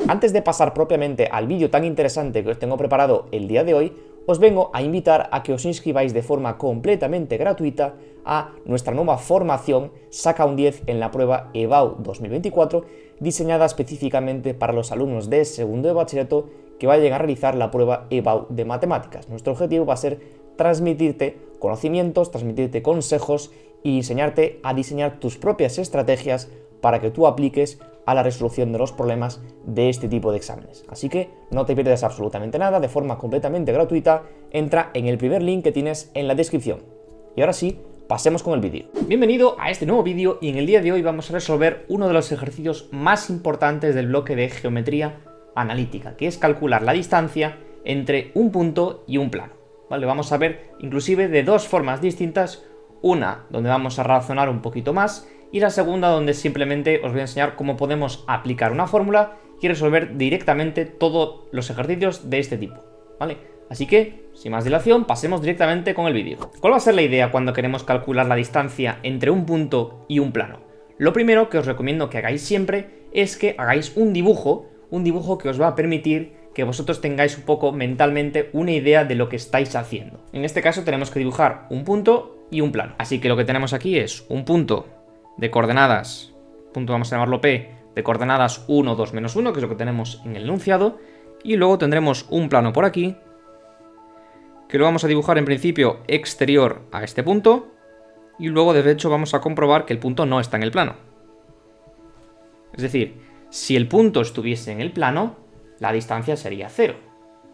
Antes de pasar propiamente al vídeo tan interesante que os tengo preparado el día de hoy, os vengo a invitar a que os inscribáis de forma completamente gratuita a nuestra nueva formación Saca un 10 en la prueba EBAU 2024, diseñada específicamente para los alumnos de segundo de bachillerato que vayan a realizar la prueba EBAU de matemáticas. Nuestro objetivo va a ser transmitirte conocimientos, transmitirte consejos y enseñarte a diseñar tus propias estrategias para que tú apliques a la resolución de los problemas de este tipo de exámenes. Así que no te pierdas absolutamente nada, de forma completamente gratuita, entra en el primer link que tienes en la descripción. Y ahora sí, pasemos con el vídeo. Bienvenido a este nuevo vídeo y en el día de hoy vamos a resolver uno de los ejercicios más importantes del bloque de geometría analítica, que es calcular la distancia entre un punto y un plano. ¿Vale? Vamos a ver inclusive de dos formas distintas, una donde vamos a razonar un poquito más y la segunda donde simplemente os voy a enseñar cómo podemos aplicar una fórmula y resolver directamente todos los ejercicios de este tipo, ¿vale? Así que, sin más dilación, pasemos directamente con el vídeo. ¿Cuál va a ser la idea cuando queremos calcular la distancia entre un punto y un plano? Lo primero que os recomiendo que hagáis siempre es que hagáis un dibujo que os va a permitir que vosotros tengáis un poco mentalmente una idea de lo que estáis haciendo. En este caso tenemos que dibujar un punto y un plano. Así que lo que tenemos aquí es un punto de coordenadas, punto vamos a llamarlo P, de coordenadas 1, 2, menos 1, que es lo que tenemos en el enunciado, y luego tendremos un plano por aquí, que lo vamos a dibujar en principio exterior a este punto, y luego de hecho vamos a comprobar que el punto no está en el plano. Es decir, si el punto estuviese en el plano, la distancia sería 0,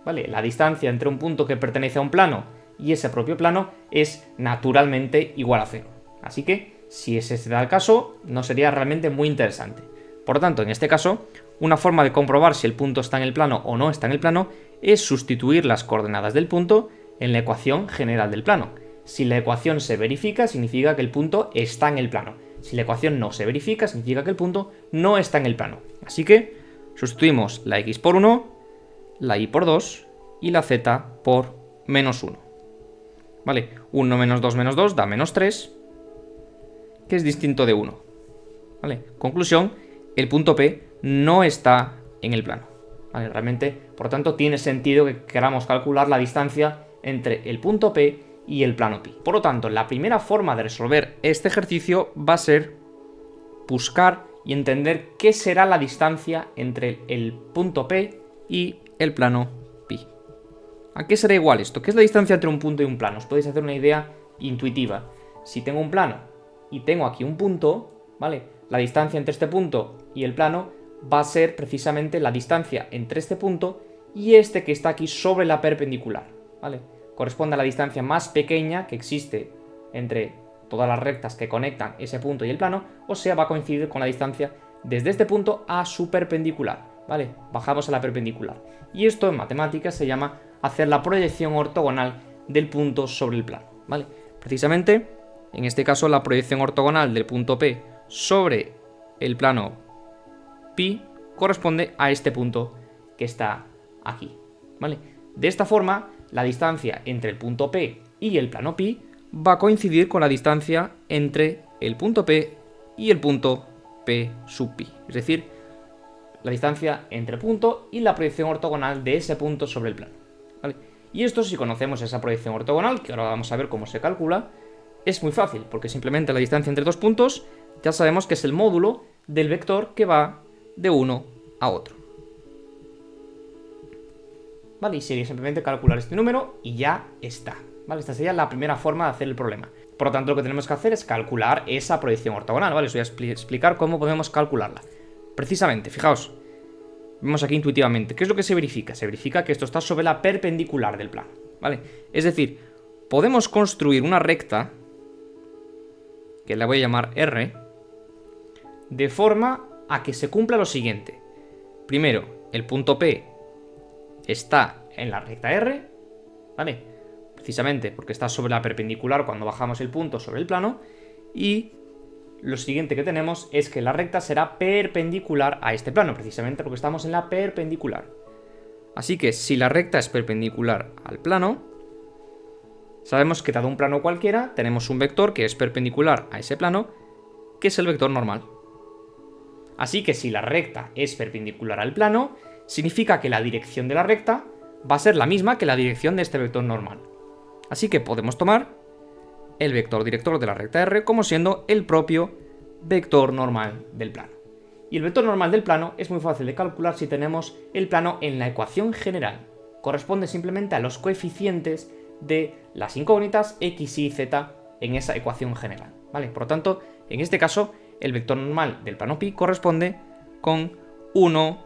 ¿vale? La distancia entre un punto que pertenece a un plano y ese propio plano es naturalmente igual a 0. Así que, si ese será el caso, no sería realmente muy interesante. Por lo tanto, en este caso, una forma de comprobar si el punto está en el plano o no está en el plano es sustituir las coordenadas del punto en la ecuación general del plano. Si la ecuación se verifica, significa que el punto está en el plano. Si la ecuación no se verifica, significa que el punto no está en el plano. Así que sustituimos la x por 1, la y por 2 y la z por menos 1. ¿Vale? 1 menos 2 da menos 3, que es distinto de 1. ¿Vale? Conclusión, el punto P no está en el plano. ¿Vale? Realmente, por tanto, tiene sentido que queramos calcular la distancia entre el punto P y el plano pi. Por lo tanto, la primera forma de resolver este ejercicio va a ser buscar y entender qué será la distancia entre el punto P y el plano pi. ¿A qué será igual esto? ¿Qué es la distancia entre un punto y un plano? Os podéis hacer una idea intuitiva. Si tengo un plano y tengo aquí un punto, ¿vale? La distancia entre este punto y el plano va a ser precisamente la distancia entre este punto y este que está aquí sobre la perpendicular, ¿vale? Corresponde a la distancia más pequeña que existe entre todas las rectas que conectan ese punto y el plano, o sea, va a coincidir con la distancia desde este punto a su perpendicular, ¿vale? Bajamos a la perpendicular. Y esto en matemáticas se llama hacer la proyección ortogonal del punto sobre el plano, ¿vale? Precisamente, en este caso, la proyección ortogonal del punto P sobre el plano pi corresponde a este punto que está aquí, ¿vale? De esta forma, la distancia entre el punto P y el plano pi va a coincidir con la distancia entre el punto P y el punto P sub pi. Es decir, la distancia entre el punto y la proyección ortogonal de ese punto sobre el plano, ¿vale? Y esto, si conocemos esa proyección ortogonal, que ahora vamos a ver cómo se calcula, es muy fácil, porque simplemente la distancia entre dos puntos ya sabemos que es el módulo del vector que va de uno a otro. ¿Vale? Y sería simplemente calcular este número y ya está. ¿Vale? Esta sería la primera forma de hacer el problema. Por lo tanto, lo que tenemos que hacer es calcular esa proyección ortogonal, ¿vale? Os voy a explicar cómo podemos calcularla. Precisamente, fijaos, vemos aquí intuitivamente. ¿Qué es lo que se verifica? Se verifica que esto está sobre la perpendicular del plano, ¿vale? Es decir, podemos construir una recta, que la voy a llamar R, de forma a que se cumpla lo siguiente. Primero, el punto P está en la recta R, ¿vale? Precisamente porque está sobre la perpendicular cuando bajamos el punto sobre el plano, y lo siguiente que tenemos es que la recta será perpendicular a este plano, precisamente porque estamos en la perpendicular. Así que si la recta es perpendicular al plano, sabemos que dado un plano cualquiera, tenemos un vector que es perpendicular a ese plano, que es el vector normal. Así que si la recta es perpendicular al plano, significa que la dirección de la recta va a ser la misma que la dirección de este vector normal. Así que podemos tomar el vector director de la recta R como siendo el propio vector normal del plano. Y el vector normal del plano es muy fácil de calcular si tenemos el plano en la ecuación general. Corresponde simplemente a los coeficientes de las incógnitas x, y, z en esa ecuación general, ¿vale? Por lo tanto, en este caso, el vector normal del plano pi corresponde con 1,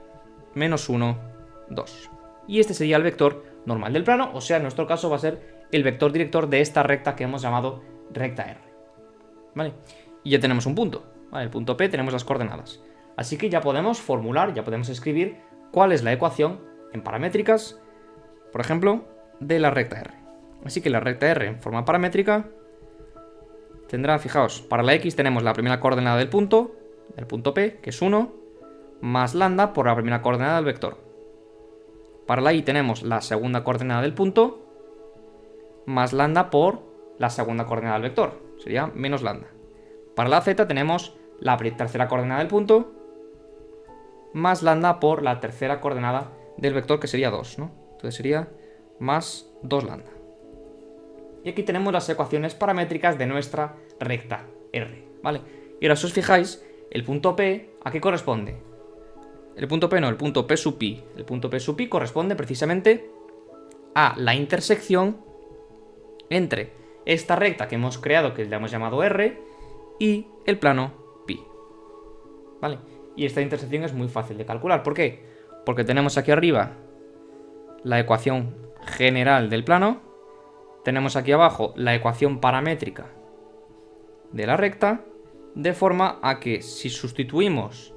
menos 1, 2. Y este sería el vector normal del plano, o sea, en nuestro caso va a ser el vector director de esta recta que hemos llamado recta R, ¿vale? Y ya tenemos un punto, ¿vale? El punto P tenemos las coordenadas. Así que ya podemos formular, ya podemos escribir cuál es la ecuación en paramétricas, por ejemplo, de la recta R. Así que la recta R en forma paramétrica tendrá, fijaos, para la X tenemos la primera coordenada del punto P, que es 1, más lambda por la primera coordenada del vector. Para la Y tenemos la segunda coordenada del punto, más lambda por la segunda coordenada del vector, sería menos lambda. Para la Z tenemos la tercera coordenada del punto, más lambda por la tercera coordenada del vector, que sería 2, ¿no? Entonces sería más 2 lambda. Y aquí tenemos las ecuaciones paramétricas de nuestra recta R, ¿vale? Y ahora si os fijáis, el punto P, ¿a qué corresponde? El punto P no, el punto P sub pi. El punto P sub pi corresponde precisamente a la intersección entre esta recta que hemos creado, que le hemos llamado R, y el plano pi, ¿vale? Y esta intersección es muy fácil de calcular. ¿Por qué? Porque tenemos aquí arriba la ecuación general del plano, tenemos aquí abajo la ecuación paramétrica de la recta, de forma a que si sustituimos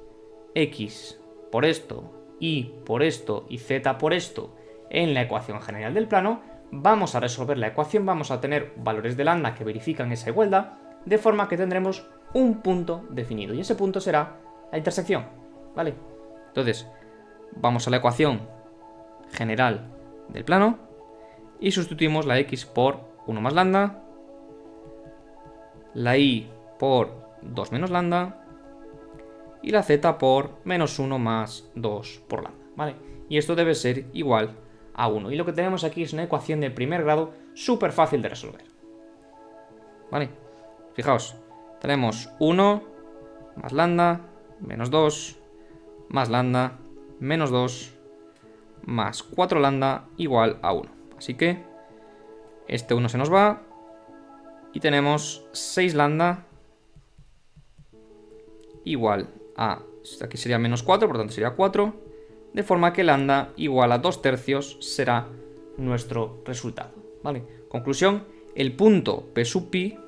x por esto, y por esto y z por esto en la ecuación general del plano, vamos a resolver la ecuación, vamos a tener valores de lambda que verifican esa igualdad, de forma que tendremos un punto definido, y ese punto será la intersección, ¿vale? Entonces, vamos a la ecuación general del plano y sustituimos la x por 1 más lambda, la y por 2 menos lambda y la z por menos 1 más 2 por lambda, ¿vale? Y esto debe ser igual a 1. Y lo que tenemos aquí es una ecuación de primer grado súper fácil de resolver, ¿vale? Fijaos, tenemos 1 más lambda menos 2 más lambda menos 2 más 4 lambda igual a 1. Así que este 1 se nos va y tenemos 6 lambda igual a, aquí sería menos 4, por lo tanto sería 4, de forma que lambda igual a 2 tercios será nuestro resultado, ¿vale? Conclusión, el punto P sub pi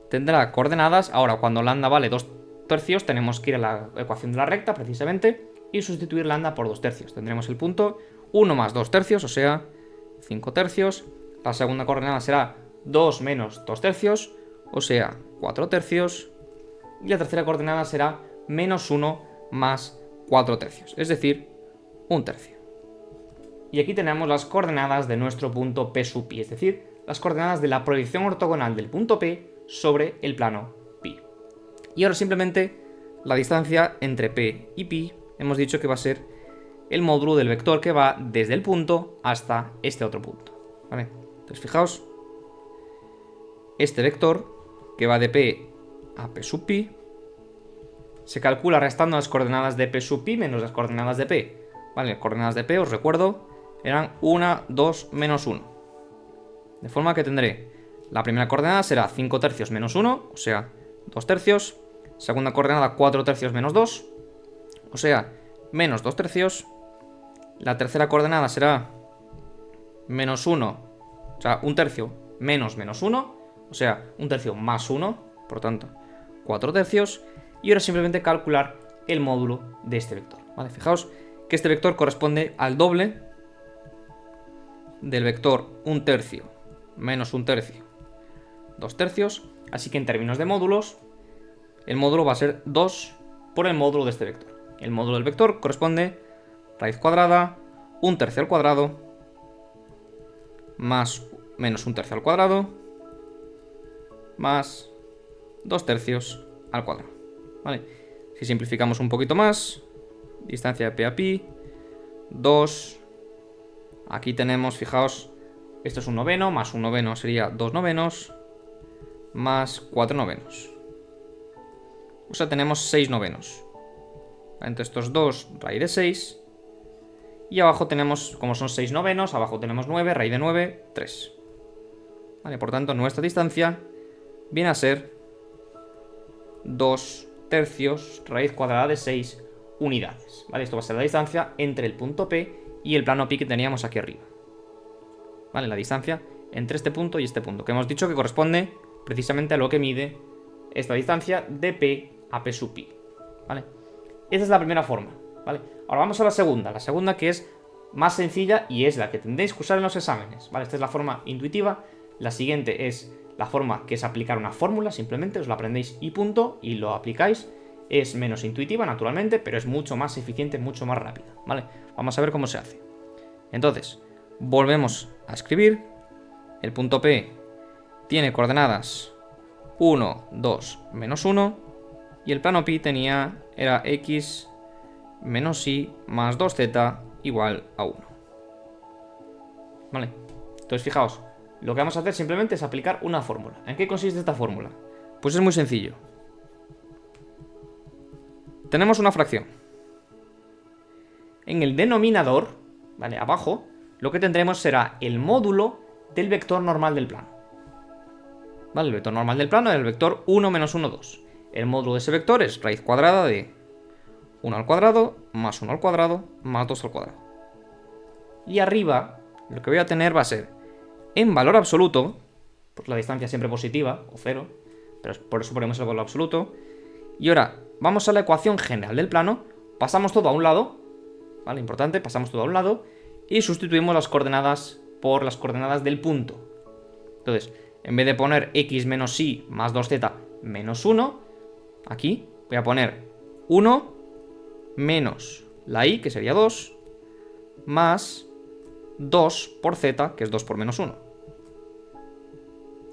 tendrá coordenadas, ahora cuando lambda vale 2 tercios tenemos que ir a la ecuación de la recta precisamente y sustituir lambda por 2 tercios. Tendremos el punto 1 más 2 tercios, o sea, 5 tercios. La segunda coordenada será 2 menos 2 tercios, o sea, 4 tercios. Y la tercera coordenada será menos 1 más 4 tercios, es decir, 1 tercio. Y aquí tenemos las coordenadas de nuestro punto P sub pi, es decir, las coordenadas de la proyección ortogonal del punto P sobre el plano pi. Y ahora simplemente la distancia entre P y pi hemos dicho que va a ser el módulo del vector que va desde el punto hasta este otro punto, ¿vale? Entonces fijaos, este vector que va de P a P sub pi se calcula restando las coordenadas de P sub pi menos las coordenadas de P, ¿vale? Las coordenadas de P, os recuerdo, eran 1, 2, menos 1. De forma que tendré, la primera coordenada será 5 tercios menos 1, o sea, 2 tercios. Segunda coordenada 4 tercios menos 2, o sea, menos 2 tercios. La tercera coordenada será menos 1, o sea, 1 tercio menos menos 1, o sea, 1 tercio más 1, por lo tanto, 4 tercios. Y ahora simplemente calcular el módulo de este vector, ¿vale? Fijaos que este vector corresponde al doble del vector 1 tercio menos 1 tercio, 2 tercios. Así que en términos de módulos, el módulo va a ser 2 por el módulo de este vector. El módulo del vector corresponde raíz cuadrada 1 tercio al cuadrado más menos 1 tercio al cuadrado más 2 tercios al cuadrado, ¿vale? Si simplificamos un poquito más, distancia de P a pi, 2. Aquí tenemos, fijaos, esto es un noveno, más un noveno sería 2 novenos, más 4 novenos. O sea, tenemos 6 novenos. Entre estos dos, raíz de 6. Y abajo tenemos, como son 6 novenos, abajo tenemos 9, raíz de 9, 3. Vale, por tanto, nuestra distancia viene a ser 2 tercios, raíz cuadrada de 6 unidades. Vale, esto va a ser la distancia entre el punto P y el plano pi que teníamos aquí arriba. Vale, la distancia entre este punto y este punto, que hemos dicho que corresponde precisamente a lo que mide esta distancia de P a P sub pi. ¿Vale? Esta es la primera forma. ¿Vale? Ahora vamos a la segunda que es más sencilla y es la que tendréis que usar en los exámenes. ¿Vale? Esta es la forma intuitiva. La siguiente es la forma que es aplicar una fórmula, simplemente os la aprendéis y punto, y lo aplicáis. Es menos intuitiva, naturalmente, pero es mucho más eficiente, mucho más rápida. ¿Vale? Vamos a ver cómo se hace. Entonces, volvemos a escribir. El punto P tiene coordenadas 1, 2, menos 1. Y el plano pi era x menos y más 2z igual a 1. ¿Vale? Entonces, fijaos, lo que vamos a hacer simplemente es aplicar una fórmula. ¿En qué consiste esta fórmula? Pues es muy sencillo. Tenemos una fracción. En el denominador, ¿vale? Abajo, lo que tendremos será el módulo del vector normal del plano. ¿Vale? El vector normal del plano es el vector 1 menos 1, 2. El módulo de ese vector es raíz cuadrada de 1 al cuadrado, más 1 al cuadrado, más 2 al cuadrado. Y arriba, lo que voy a tener va a ser, en valor absoluto, pues la distancia siempre positiva, o 0, pero por eso ponemos el valor absoluto. Y ahora, vamos a la ecuación general del plano, pasamos todo a un lado, ¿vale? Importante, pasamos todo a un lado, y sustituimos las coordenadas por las coordenadas del punto. Entonces, en vez de poner x menos y más 2z menos 1, aquí voy a poner 1 menos la y, que sería 2, más 2 por z, que es 2 por menos 1.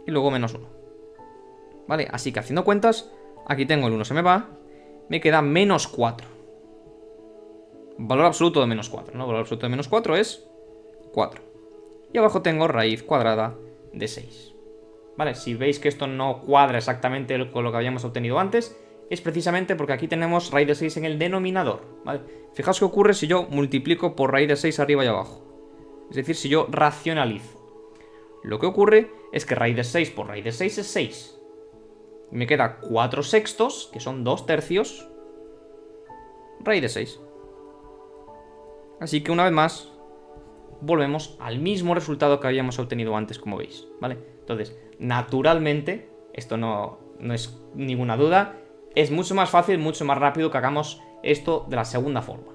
Y luego menos 1. ¿Vale? Así que haciendo cuentas, aquí tengo el 1 se me va, me queda menos 4. Valor absoluto de menos 4, ¿no? Valor absoluto de menos 4 es 4. Y abajo tengo raíz cuadrada de 6. ¿Vale? Si veis que esto no cuadra exactamente con lo que habíamos obtenido antes, es precisamente porque aquí tenemos raíz de 6 en el denominador. ¿Vale? Fijaos qué ocurre si yo multiplico por raíz de 6 arriba y abajo. Es decir, si yo racionalizo. Lo que ocurre es que raíz de 6 por raíz de 6 es 6. Y me queda 4 sextos, que son 2 tercios, raíz de 6. Así que una vez más, volvemos al mismo resultado que habíamos obtenido antes, como veis. ¿Vale? Entonces, naturalmente, esto no es ninguna duda, es mucho más fácil, mucho más rápido que hagamos esto de la segunda forma.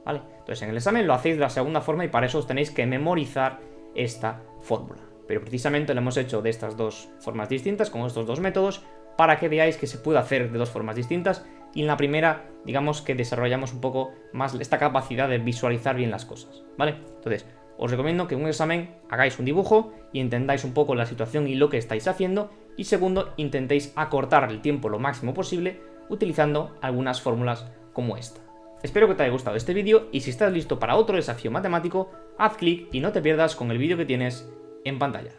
¿Vale? Entonces, en el examen lo hacéis de la segunda forma y para eso os tenéis que memorizar esta fórmula. Pero precisamente lo hemos hecho de estas dos formas distintas, con estos dos métodos, para que veáis que se puede hacer de dos formas distintas y en la primera, digamos que desarrollamos un poco más esta capacidad de visualizar bien las cosas. ¿Vale? Entonces, os recomiendo que en un examen hagáis un dibujo y entendáis un poco la situación y lo que estáis haciendo. Y segundo, intentéis acortar el tiempo lo máximo posible utilizando algunas fórmulas como esta. Espero que te haya gustado este vídeo y si estás listo para otro desafío matemático, haz clic y no te pierdas con el vídeo que tienes en pantalla.